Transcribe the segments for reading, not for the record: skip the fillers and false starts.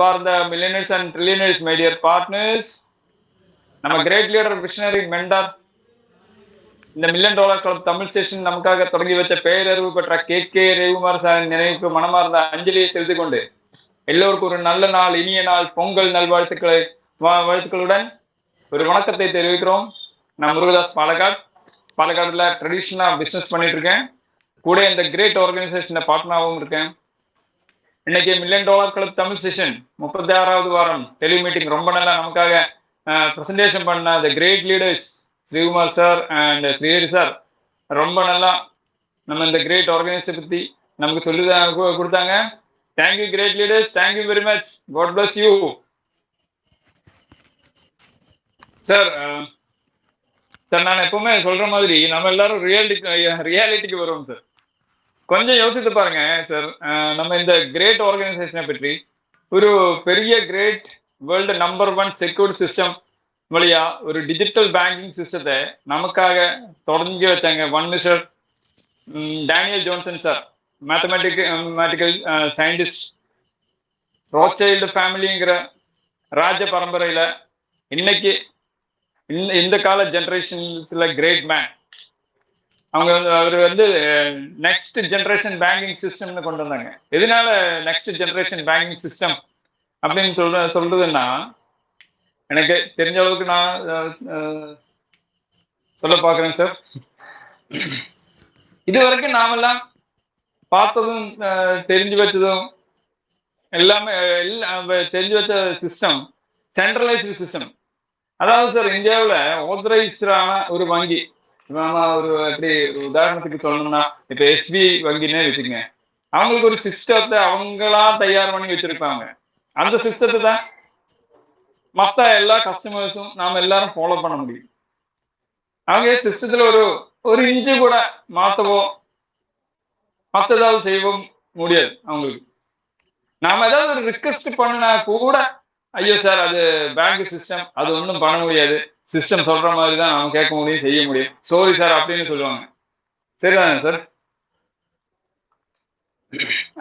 அன்பார்ந்த millionaires and trillionaires, my dear partners, நம்ம great leader visionary mentor இந்த million dollar club Tamil station நமக்காக தொடங்கி வச்ச பேரறிவு பெற்ற கே ரவிக்குமார் சார் நினைவுக்கு மனமார்ந்த அஞ்சலியை செலுத்திக் கொண்டு எல்லோருக்கும் ஒரு நல்ல நாள், இனிய நாள், பொங்கல் வாழ்த்துக்களுடன் ஒரு வணக்கத்தை தெரிவிக்கிறோம். நான் முருகதாஸ், பாலக்காடுல ட்ரெடிஷனா பிசினஸ் பண்ணிட்டு இருக்கேன். கூட இந்த கிரேட் ஆர்கனைசேஷன் பார்ட்னராகவும் இருக்கேன். இன்னைக்கு million dollar club Tamil session 36வது வாரம் டெலி மீட்டிங் ரொம்ப நல்லா நமக்காக பிரசன்டேஷன் பண்ண the great leaders Sreekumar sir and Srihari sir ரொம்ப நல்லா நம்ம இந்த கிரேட் ஆர்கனைசேஷன் பத்தி நமக்கு சொல்லி கொடுத்தாங்க. Thank you great leaders, thank you very much, God bless you sir. Sir நான் எப்பவுமே சொல்ற மாதிரி நம்ம எல்லாரும் ரியாலிட்டிக்கு வருவோம் சார். கொஞ்சம் யோசித்து பாருங்க சார், நம்ம இந்த கிரேட் ஆர்கனைசேஷனை பற்றி ஒரு பெரிய great world number 1 secured system வழியா ஒரு டிஜிட்டல் பேங்கிங் சிஸ்டத்தை நமக்காக தொடங்கி வச்சாங்க. Mister Daniel Johnson sir, mathematical scientist, Rothschild ஃபேமிலிங்கிற ராஜ பரம்பரையில இன்னைக்கு இந்த கால ஜெனரேஷன்ஸ்ல கிரேட் மேன். அவர் நெக்ஸ்ட் ஜெனரேஷன் பேங்கிங் சிஸ்டம்னு கொண்டு வந்தாங்க. எதனால நெக்ஸ்ட் ஜெனரேஷன் பேங்கிங் சிஸ்டம் அப்படின்னு சொல்றதுன்னா, எனக்கு தெரிஞ்ச அளவுக்கு நான் சொல்ல பாக்குறேன் சார். இது வரைக்கும் நாமெல்லாம் பார்த்ததும் தெரிஞ்சு வச்சதும் எல்லாமே தெரிஞ்சு வச்ச சிஸ்டம் சென்ட்ரலைஸ்டு சிஸ்டம். அதாவது சார், இந்தியாவில் ஆத்தரைஸ்டான ஒரு வங்கி, ஒரு எப்படி உதாரணத்துக்கு சொல்லணும்னா இப்ப எஸ்பி வங்கினே வச்சுங்க, அவங்களுக்கு ஒரு சிஸ்டத்தை அவங்களா தயார் பண்ணி வச்சிருப்பாங்க. அந்த சிஸ்டத்தை தான் மற்ற எல்லா கஸ்டமர்ஸும் நாம எல்லாரும் ஃபாலோ பண்ண முடியும். அவங்க சிஸ்டத்துல ஒரு இன்ச்சு கூட மாத்தவோ மற்ற ஏதாவது செய்யவும் முடியாது. அவங்களுக்கு நாம ஏதாவது ஒரு ரிக்வெஸ்ட் பண்ணா கூட, ஐயோ சார் அது பேங்க் சிஸ்டம், அது ஒன்றும் பண்ண முடியாது, சிஸ்டம் சொல்ற மாதிரி தான் நாம கேட்க முடியும், செய்ய முடியும், சாரி சார் அப்படின்னு சொல்லுவாங்க. சரிதானே சார்?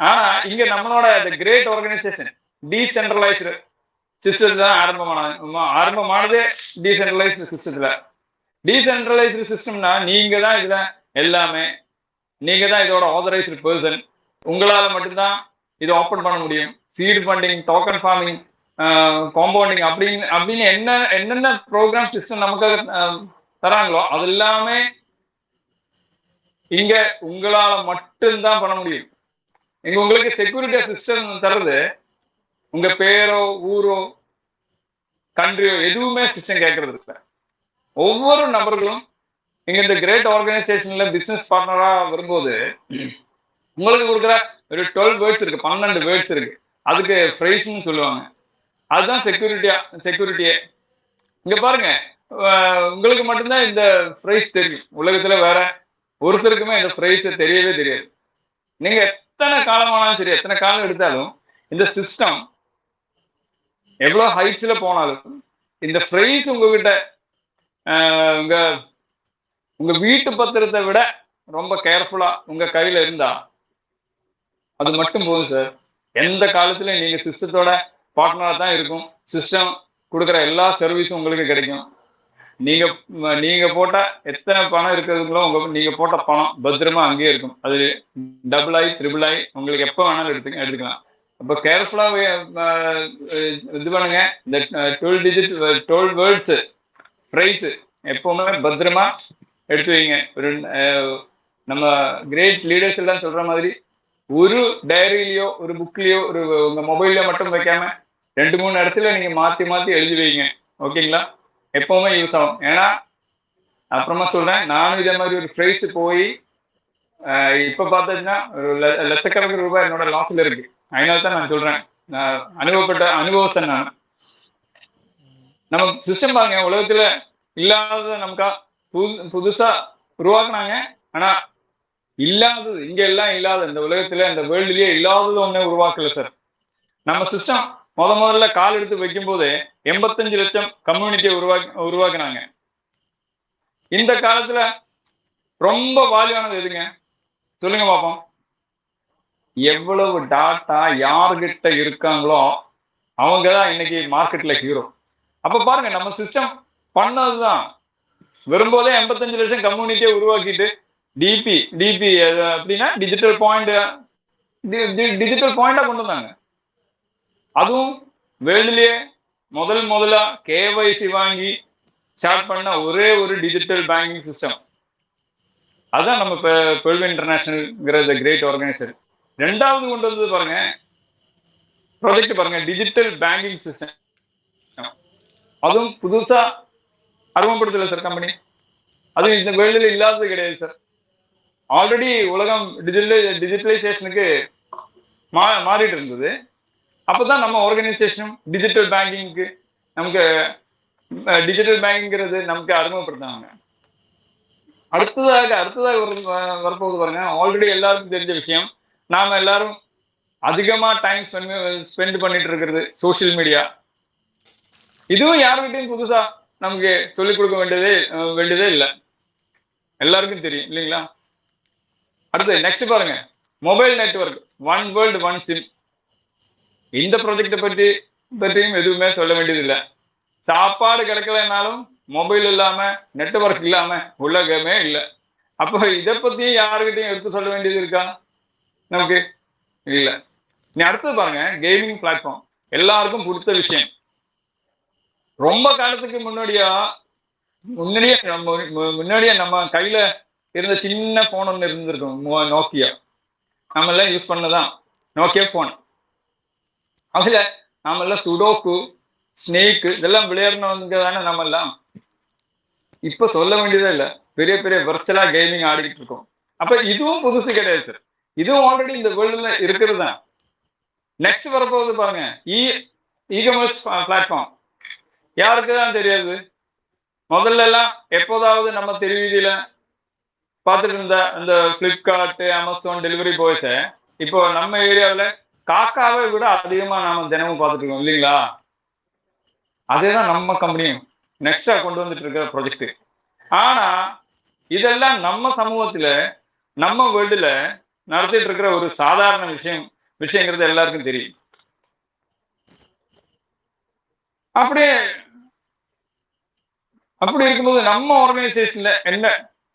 ஆனா இங்க நம்மளோட கிரேட் ஆர்கனைசேஷன் டீசென்ட்ரலைஸ்டு சிஸ்டத்துல தான் ஆரம்பமானதே டீசென்ட்ரலைஸ்டு சிஸ்டத்துல. டீசென்ட்ரலைஸ்டு சிஸ்டம்னா நீங்க தான் இதுல எல்லாமே, நீங்க தான் இதோட ஆத்தரைஸ்டு பர்சன், உங்களால மட்டும்தான் இதை ஓப்பன் பண்ண முடியும். Seed funding, token farming, compounding அப்படின்னு என்னென்ன ப்ரோக்ராம் சிஸ்டம் நமக்காக தராங்களோ அது எல்லாமே இங்க உங்களால மட்டும்தான் பண்ண முடியும். இங்க உங்களுக்கு செக்யூரிட்டி சிஸ்டம் தர்றது உங்க பேரோ ஊரோ கண்ட்ரியோ எதுவுமே சிஸ்டம் கேட்கறது இல்லை. ஒவ்வொரு நபர்களும் இங்க இந்த கிரேட் ஆர்கனைசேஷன்ல பிசினஸ் பார்ட்னரா வரும்போது உங்களுக்கு கொடுக்குற ஒரு 12 வேர்ட்ஸ் இருக்கு, 12 வேர்ட்ஸ் இருக்கு. அதுக்கு பிரைஸ்ன்னு சொல்லுவாங்க. அதுதான் செக்யூரிட்டியே. இங்க பாருங்க, உங்களுக்கு மட்டும்தான் இந்த பிரைஸ் தெரியும். உலகத்துல வேற ஒருத்தருக்குமே இந்த பிரைஸ் தெரியவே தெரியாது. நீங்க எத்தனை காலமானாலும் சரி, எத்தனை காலம் எடுத்தாலும் இந்த சிஸ்டம் எவ்வளவு ஹைட்ஸ்ல போனாலும் இந்த பிரைஸ் உங்ககிட்ட உங்க வீட்டு பத்திரத்தை விட ரொம்ப கேர்ஃபுல்லா உங்க கையில இருந்தா அது மட்டும் போதும் சார். எந்த காலத்துலயும் நீங்க சிஸ்டத்தோட பார்ட்னரா தான் இருக்கும். சிஸ்டம் கொடுக்குற எல்லா சர்வீஸும் உங்களுக்கு கிடைக்கும். நீங்க போட்ட எத்தனை பணம் இருக்கிறதுங்களோ நீங்க போட்ட பணம் பத்திரமா அங்கேயே இருக்கும். அது டபுள் ஆகி ட்ரிபிள் ஆகி உங்களுக்கு எப்போ வேணாலும் எடுத்துக்கலாம். அப்போ கேர்ஃபுல்லா இது பண்ணுங்க. இந்த 12 வேர்ட்ஸ் பிரைஸ் எப்பவுமே பத்திரமா எடுத்து வைங்க. நம்ம கிரேட் லீடர்ஸ் எல்லாம் சொல்ற மாதிரி ஒரு டைரியிலயோ ஒரு புக்லயோ உங்க மொபைல்ல மட்டும் வைக்காம 2-3 இடத்துல நீங்க மாத்தி எழுதி வைங்க. ஓகேங்களா? எப்பவுமே யூஸ் ஆகும். ஏன்னா அப்புறமா சொல்றேன், நானும் இதே மாதிரி ஒரு பிரைஸ் போய் இப்ப பார்த்தீங்கன்னா ஒரு லட்சக்கணக்கான ரூபாய் என்னோட லாஸ்ல இருக்கு. அதனால தான் நான் சொல்றேன், அனுபவத்தை நான் நம்ம சிஸ்டம் பாருங்க, உலகத்துல இல்லாத நமக்கா புதுசா உருவாக்குனாங்க. ஆனா இல்லாதது இங்க எல்லாம் இல்லாத இந்த உலகத்துல இந்த வேர்ல்டுலயே இல்லாதது ஒண்ணு உருவாக்கல சார். நம்ம சிஸ்டம் முதல்ல கால் எடுத்து வைக்கும் போதே 85 லட்சம் கம்யூனிட்டியை உருவாக்குனாங்க. இந்த காலத்துல ரொம்ப வால்யூவானது எதுங்க சொல்லுங்க பாப்போம். எவ்வளவு டாட்டா யாருகிட்ட இருக்காங்களோ அவங்க தான் இன்னைக்கு மார்க்கெட்ல ஹீரோ. அப்ப பாருங்க நம்ம சிஸ்டம் பண்ணதுதான். வரும்போதே 85 லட்சம் கம்யூனிட்டியை உருவாக்கிட்டு டிபி அப்படின்னா டிஜிட்டல் பாயிண்டா கொண்டு வந்தாங்க. அதுவும் வேர்ல்டுலயே முதலா கேவைசி வாங்கி ஸ்டார்ட் பண்ண ஒரே ஒரு டிஜிட்டல் பேங்கிங் சிஸ்டம். அதான் நம்ம பெர்ல்வின் இன்டர்நேஷனல்ங்கிற கிரேட் ஆர்கனைசேஷன். ரெண்டாவது கொண்டு வந்தது பாருங்க ப்ராஜெக்ட் பாருங்க, டிஜிட்டல் பேங்கிங் சிஸ்டம். அதுவும் புதுசா அறிமுகப்படுத்தல சார் கம்பெனி. அது இந்த வேர்ல்டுல இல்லாதது கிடையாது சார். ஆல்ரெடி உலகம் டிஜிட்டலைசேஷனுக்கு மாறிட்டு இருந்தது. அப்பதான் நம்ம ஆர்கனைசேஷனும் டிஜிட்டல் பேங்கிங்க்கு நமக்கு டிஜிட்டல் பேங்கிங்கிறது நமக்கு அறிமுகப்படுத்தினாங்க. அடுத்ததாக வரப்போகுது பாருங்க, ஆல்ரெடி எல்லாருக்கும் தெரிஞ்ச விஷயம். நாம எல்லாரும் அதிகமா டைம் ஸ்பெண்ட் பண்ணிட்டு இருக்கிறது சோசியல் மீடியா. இதுவும் யாருக்கிட்டையும் புதுசா நமக்கு சொல்லிக் கொடுக்க வேண்டியதே இல்லை, எல்லாருக்கும் தெரியும் இல்லைங்களா. அடுத்து நெக்ஸ்ட் பாருங்க, mobile network, one world one sim. இந்த ப்ராஜெக்டை பற்றியும் எதுவுமே சொல்ல வேண்டியது இல்லை. சாப்பாடு கிடைக்கலனாலும் மொபைல் இல்லாம நெட்வொர்க் இல்லாம உலகமே இல்லை. அப்போ இதை பத்தியும் யாருக்கிட்டையும் எடுத்து சொல்ல வேண்டியது இருக்கா? நமக்கு இல்ல. நீ அடுத்தது பாருங்க, கேமிங் பிளாட்ஃபார்ம். எல்லாருக்கும் பிடித்த விஷயம். ரொம்ப காலத்துக்கு முன்னாடியே நம்ம கையில இருந்த சின்ன போன் ஒன்று இருந்திருக்கும், நோக்கியா. நம்ம எல்லாம் யூஸ் பண்ணதான் நோக்கியா போன். அதுல நாம எல்லாம் சுடோக்கு, ஸ்னேக்கு இதெல்லாம் விளையாடணுங்க தானே நம்ம எல்லாம். இப்ப சொல்ல வேண்டியதே இல்லை, பெரிய பெரிய வர்ச்சுவலா கேமிங் ஆடிக்கிட்டு இருக்கோம். அப்ப இதுவும் புதுசு கிடையாது சார், இதுவும் ஆல்ரெடி இந்த வேர்ல்டுல இருக்கிறது தான். நெக்ஸ்ட் வரப்போகுது பாருங்க, இ-காமர்ஸ் பிளாட்ஃபார்ம். யாருக்கு தான் தெரியாது? முதல்ல எல்லாம் எப்போதாவது நம்ம தெருவீதியில பார்த்துட்டு இருந்த இந்த பிளிப்கார்ட், அமேசான் டெலிவரி பாய்ஸ இப்போ நம்ம ஏரியாவில் காக்காவை விட அதிகமா நாம தினமும் பார்த்துட்டு இருக்கோம் இல்லைங்களா. அதேதான் நம்ம கம்பெனியும் நெக்ஸ்டா கொண்டு வந்துட்டு இருக்கிற ப்ராஜெக்ட். ஆனா இதெல்லாம் நம்ம சமூகத்துல, நம்ம வேர்ல்டுல நடத்திட்டு இருக்கிற ஒரு சாதாரண விஷயங்கிறது எல்லாருக்கும் தெரியும். அப்படி இருக்கும்போது நம்ம ஆர்கனைசேஷன்ல என்ன,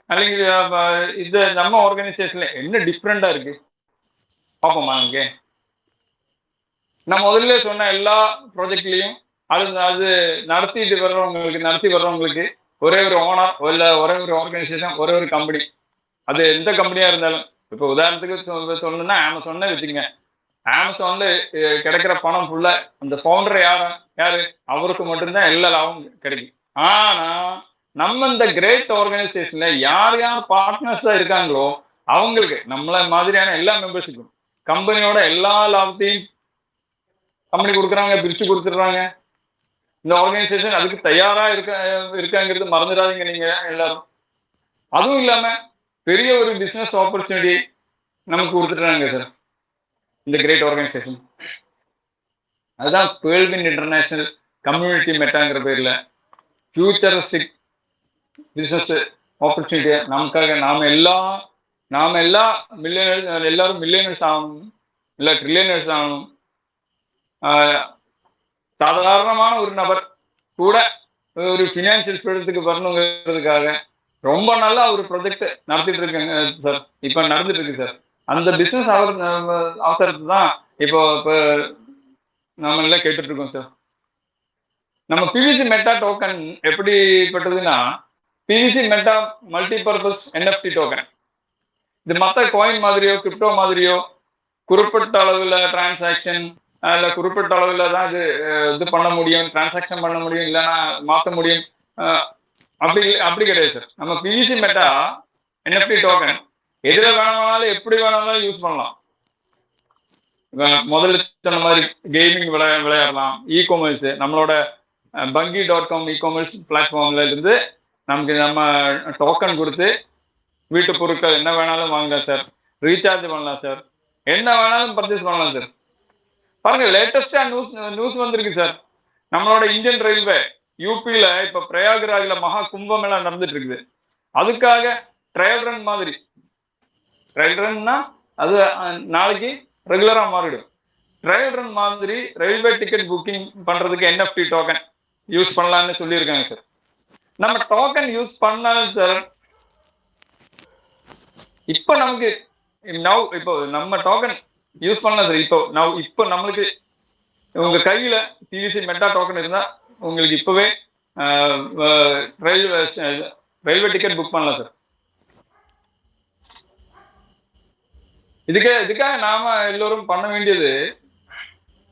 அல்லது இது நம்ம ஆர்கனைசேஷன்ல என்ன டிஃப்ரெண்டா இருக்கு பாப்போமா? நமக்கு நான் முதல்ல சொன்ன எல்லா ப்ராஜெக்ட்லயும் அது நடத்தி வர்றவங்களுக்கு ஒரே ஒரு ஓனர், இல்ல ஒரே ஒரு ஆர்கனைசேஷன், ஒரே ஒரு கம்பெனி. அது எந்த கம்பெனியா இருந்தாலும். இப்ப உதாரணத்துக்கு சொல்லணும்னா அமேசான் வச்சுக்கங்க. அமேசான்ல கிடைக்கிற பணம் ஃபுல்லா அந்த ஃபவுண்டர் யாரு அவருக்கு மட்டும்தான் எல்லா லாபம் கிடைக்கும். ஆனா நம்ம இந்த கிரேட் ஆர்கனைசேஷன்ல யார் பார்ட்னர்ஸா இருக்காங்களோ அவங்களுக்கு, நம்மள மாதிரியான எல்லா மெம்பர்ஸுக்கும் கம்பெனியோட எல்லா லாபத்தையும் கம்பெனி கொடுக்குறாங்க, பிரிச்சு கொடுத்துடுறாங்க. இந்த ஆர்கனைசேஷன் அதுக்கு தயாரா இருக்காங்கிறது மறந்துடாதீங்க நீங்க எல்லாரும். அதுவும் இல்லாம பெரிய ஒரு பிசினஸ் ஆப்பர்ச்சுனிட்டி நமக்கு கொடுத்துட்டாங்க சார் இந்த கிரேட் ஆர்கனைசேஷன். அதுதான் பெர்ல்வின் இன்டர்நேஷனல் கம்யூனிட்டி மெட்டாங்கிற பேர்ல ஃபியூச்சரிஸ்டிக் பிசினஸ் ஆப்பர்ச்சுனிட்டியை நமக்காக நாம எல்லாரும் மில்லியனர்ஸ் ஆகணும், இல்ல ட்ரில்லியனர்ஸ் ஆகணும். சாதாரணமான ஒரு நபர் கூட ஒரு பினான்சியல் ஃபீல்டுக்கு வரணுங்கிறதுக்காக ரொம்ப நல்லா ஒரு ப்ராஜெக்ட் நடத்திட்டு இருக்காங்க சார். இப்ப நடந்துட்டு இருக்கு சார். அந்த பிசினஸ் அவசரத்தை தான் இப்போ நாம எல்லாம் கேட்டுட்டு இருக்கோம் சார். நம்ம பிவிசி மெட்டா டோக்கன் எப்படிப்பட்டதுன்னா, PVC meta multipurpose NFT token. இது மற்ற காயின் மாதிரியோ கிரிப்டோ மாதிரியோ குறிப்பிட்ட அளவுல டிரான்சாக்ஷன், இல்ல குறிப்பிட்ட அளவுல தான் இது பண்ண முடியும், டிரான்சாக்ஷன் பண்ண முடியும், இல்லைன்னா மாற்ற முடியும். அப்படி கிடையாது சார். நம்ம பிவிசி மெட்டா என்எஃப்டி டோக்கன் எதுல வேணாலும் எப்படி வேணாலும் யூஸ் பண்ணலாம். முதல்ல சொன்ன மாதிரி கேமிங் விளையாடலாம். இ-காமர்ஸ், நம்மளோட Bungi.com இ-காமர்ஸ் பிளாட்ஃபார்ம்ல இருந்து நமக்கு நம்ம டோக்கன் கொடுத்து வீட்டு பொருட்கள் என்ன வேணாலும் வாங்கலாம் சார், ரீசார்ஜ் பண்ணலாம் சார், என்ன வேணாலும் பர்ச்சேஸ் பண்ணலாம் சார். பாருங்க, லேட்டஸ்டா நியூஸ் வந்திருக்கு சார். நம்மளோட இந்தியன் ரயில்வே யூபியில இப்ப பிரயாகராஜ்ல மகா கும்பமேளா நடந்துட்டு இருக்குது. அதுக்காக ட்ரையல் ரன் மாதிரி, ட்ரையல் ரன்னா அது நாளைக்கு ரெகுலரா மாறிடும். ட்ரையல் ரன் மாதிரி ரயில்வே டிக்கெட் புக்கிங் பண்றதுக்கு என்எஃப்டி டோக்கன் யூஸ் பண்ணலாம்னு சொல்லியிருக்காங்க சார். நம்ம டோக்கன் யூஸ் பண்ணாலும் சார் இப்போ நமக்கு இப்போ நம்ம டோக்கன் யூஸ் பண்ணலாம் சார். இப்போ நம்மளுக்கு உங்க கையில பிவிசி மெட்டா டோக்கன் இருந்தா உங்களுக்கு இப்பவே ரயில்வே டிக்கெட் புக் பண்ணலாம் சார். இதுக்காக நாம எல்லோரும் பண்ண வேண்டியது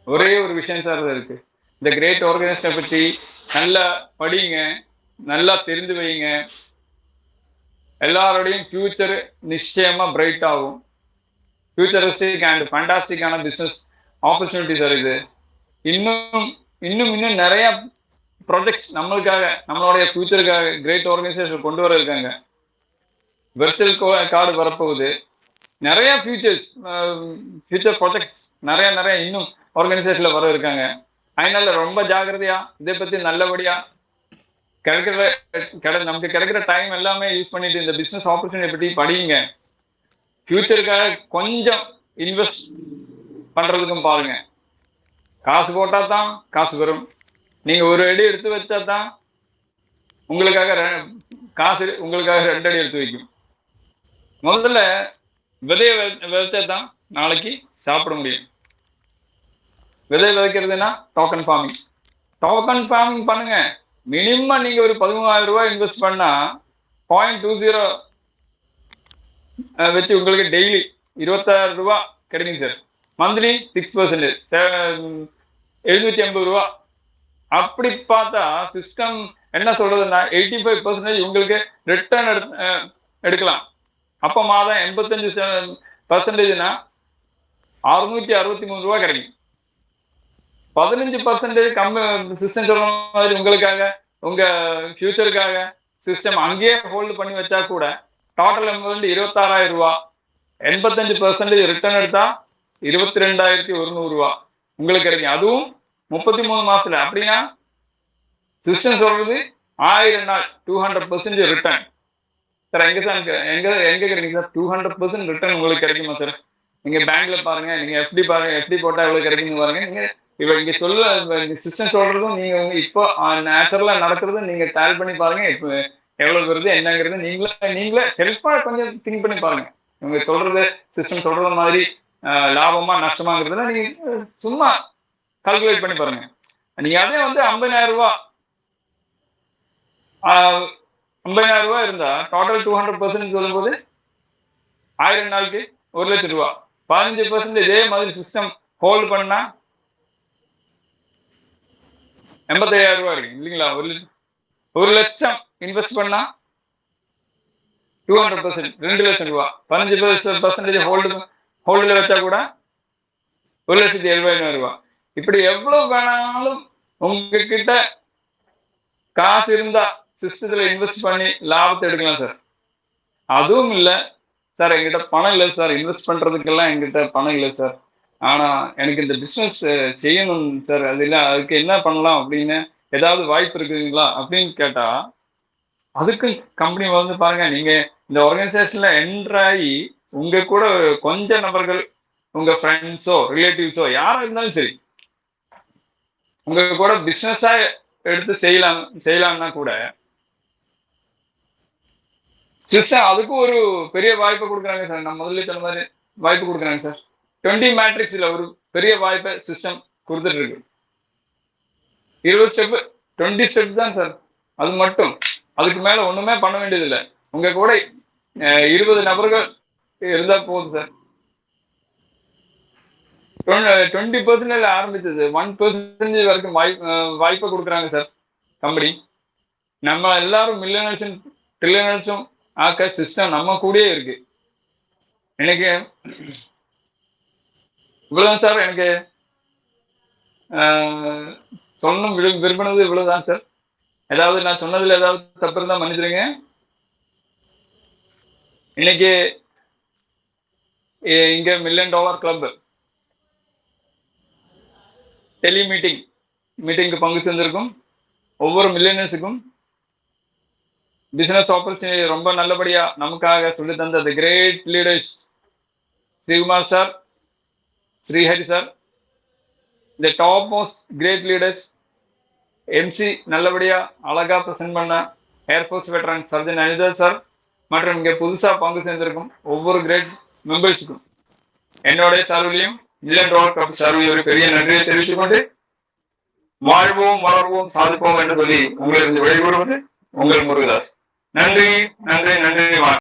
ஒரே ஒரு விஷயம் சார் இருக்கு. இந்த கிரேட் ஆர்கனைசேஷனை பத்தி நல்லா படிங்க, நல்லா தெரிந்து வைங்க. எல்லாரோடையும் ஃபியூச்சர் நிச்சயமா பிரைட் ஆகும். ஃபியூச்சரிஸ்டிக் அண்ட் ஃபண்டாஸ்டிக்கான பிசினஸ் ஆப்பர்ச்சுனிட்டி சார் இது. இன்னும் இன்னும் இன்னும் நிறைய ப்ராஜெக்ட்ஸ் நம்மளுக்காக, நம்மளுடைய ஃபியூச்சருக்காக கிரேட் ஆர்கனைசேஷன் கொண்டு வர இருக்காங்க. வெர்ச்சுவல் கார்டு வரப்போகுது. நிறைய ஃபியூச்சர் ப்ராஜெக்ட்ஸ் நிறைய இன்னும் ஆர்கனைசேஷன்ல வர இருக்காங்க. அதனால ரொம்ப ஜாகிரதையா இதை பத்தி நல்லபடியா நமக்கு கிடைக்கிற டைம் எல்லாமே யூஸ் பண்ணிட்டு இந்த பிசினஸ் ஆப்பர்ச்சுனிட்டி பத்தி படிங்க. ஃபியூச்சருக்காக கொஞ்சம் இன்வெஸ்ட் பண்றதுக்கும் பாருங்க. காசு போட்டா தான் காசு வரும். நீங்க ஒரு அடி எடுத்து வச்சா தான் காசு உங்களுக்காக 2 அடி எடுத்து வைக்கும். முதல்ல விதைய விதைச்சா தான் நாளைக்கு சாப்பிட முடியும். விதை விதைக்கிறதுனா டோக்கன் ஃபார்மிங் பண்ணுங்க. மினிமம் நீங்க ஒரு 13,000 ரூபாய் இன்வெஸ்ட் பண்ணா 0.20 வச்சு உங்களுக்கு டெய்லி 26 ரூபாய் கிடைக்கும் சார். மந்த்லி 6%, 750 ரூபா. அப்படி பார்த்தா சிஸ்டம் என்ன சொல்றதுன்னா 85% உங்களுக்கு ரிட்டர்ன் எடுக்கலாம். அப்ப மாதம் 85%னா 663 ரூபா கிடைக்கும். 15% கம்மி சிஸ்டம் சொல்ற மாதிரி உங்களுக்காக, உங்க ஃபியூச்சருக்காக சிஸ்டம் அங்கேயே ஹோல்டு பண்ணி வச்சா கூட டோட்டல் அமௌண்ட் 26,000 ரூபா. 85% ரிட்டர்ன் எடுத்தா 22,100 ரூபா உங்களுக்கு கிடைக்கும். அதுவும் 33 மாசத்துல. அப்படின்னா சிஸ்டம் சொல்றது 1000 நாள் 200% ரிட்டர்ன் சார். எங்க கிடைக்கும் சார் 200% ரிட்டர்ன் உங்களுக்கு கிடைக்குமா சார்? நீங்க பேங்க்ல பாருங்க, நீங்க எஃப்டி பாருங்க, எஃப்டி போட்டா எவ்வளவு கிடைக்குன்னு பாருங்க. நீங்க இப்ப இங்க சிஸ்டம் சொல்றதும் நீங்க இப்போ நேச்சுரலா நடக்கிறதும் நீங்க டேல் பண்ணி பாருங்க. இப்ப எவ்வளவு வருது என்னங்கிறது நீங்களே செல்ஃபா கொஞ்சம் திங்க் பண்ணி பாருங்க. இவங்க சொல்றது சிஸ்டம் சொல்றது மாதிரி லாபமா நஷ்டமாங்கிறதுல நீங்க சும்மா கால்குலேட் பண்ணி பாருங்க. நீங்க அதே 50,000 ரூபாய் 50,000 ரூபாய் இருந்தா டோட்டல் 200% சொல்லும்போது 1000 நாளுக்கு 1,00,000 ரூபாய். 15% இதே மாதிரி சிஸ்டம் ஹோல்டு பண்ணா 85,000 ரூபாய் இருக்கு இல்லைங்களா? 1,00,000 இன்வெஸ்ட் பண்ணா 200% 2,00,000 ரூபாய். 15% ஹோல்டுல வச்சா கூட 1,70,000 ரூபாய். இப்படி எவ்வளவு வேணாலும் உங்ககிட்ட காசு இருந்தா சிஸ்டத்துல இன்வெஸ்ட் பண்ணி லாபத்தை எடுக்கலாம் சார். அதுவும் இல்ல சார், என்கிட்ட பணம் இல்லை சார், இன்வெஸ்ட் பண்றதுக்கெல்லாம் என்கிட்ட பணம் இல்லை சார், ஆனா எனக்கு இந்த பிசினஸ் செய்யணும் சார், அதுக்கு என்ன பண்ணலாம் அப்படின்னு ஏதாவது வாய்ப்பு இருக்குங்களா அப்படின்னு கேட்டா, அதுக்கு கம்பெனி பாருங்க, நீங்க இந்த ஆர்கனைசேஷன்ல என்டர் ஆகி உங்க கூட கொஞ்ச நபர்கள், உங்க ஃப்ரெண்ட்ஸோ ரிலேட்டிவ்ஸோ யாரா இருந்தாலும் சரி, உங்க கூட பிசினஸா எடுத்து செய்யலாம்னா கூட சிஸ்டம் அதுக்கு ஒரு பெரிய வாய்ப்பை கொடுக்குறாங்க சார். நான் முதல்ல சொன்ன மாதிரி வாய்ப்பு கொடுக்குறாங்க சார். 20 மேட்ரிக்ஸ்ல ஒரு பெரிய வாய்ப்பை சிஸ்டம் கொடுத்துட்டு இருக்கு. 20 ஸ்டெப் 20 ஸ்டெப் தான் சார். அது மட்டும், அதுக்கு மேல ஒண்ணுமே பண்ண வேண்டியது இல்லை. உங்க கூட 20 நபர்கள் இருந்தா போதும் சார். 20% ஆரம்பிச்சது 1% வரைக்கும் வாய்ப்பை கொடுக்குறாங்க சார் கம்பெனி. நம்ம எல்லாரும் மில்லியனர்ஸும் ட்ரில்லியனர்ஸும் ஆக்க சிஸ்டம் நம்ம கூடயே இருக்கு. எனக்கு இவ்வளவுதான் சார். எனக்கு சொல்லணும் விரும்பினது இவ்வளவுதான் சார். ஏதாவது நான் சொன்னதுல ஏதாவது தப்பு இருந்தா மன்னிச்சிருங்க. இன்னைக்கு இங்க $1 மில்லியன் கிளப் டெலி மீட்டிங்க்கு பங்கு செஞ்சிருக்கும் ஒவ்வொரு மில்லியனர்ஸுக்கும் பிசினஸ் ஆப்பர்ச்சுனிட்டி ரொம்ப நல்லபடியா நமக்காக சொல்லி தந்த the great leaders Sreekumar sir, Srihari sir, இந்த top most great leaders MC நல்லபடியா அழகா பிரசன்ட் பண்ண air force veteran surgeon Anitha sir மற்றும் இங்க புதுசா பங்கு சேர்ந்திருக்கும் ஒவ்வொரு கிரேட் மெம்பர்ஸுக்கும் என்னோட சார்பிலையும் இல்லன் ரோல் கப் சார்பில் ஒரு பெரிய நன்றியை தெரிவித்துக் கொண்டு வாழ்வோம் வளர்வோம் சாதிப்போம் என்று சொல்லி உங்களிருந்து விடைபெறுவது உங்கள் முருகதாஸ். நன்றி நன்றி நன்றி.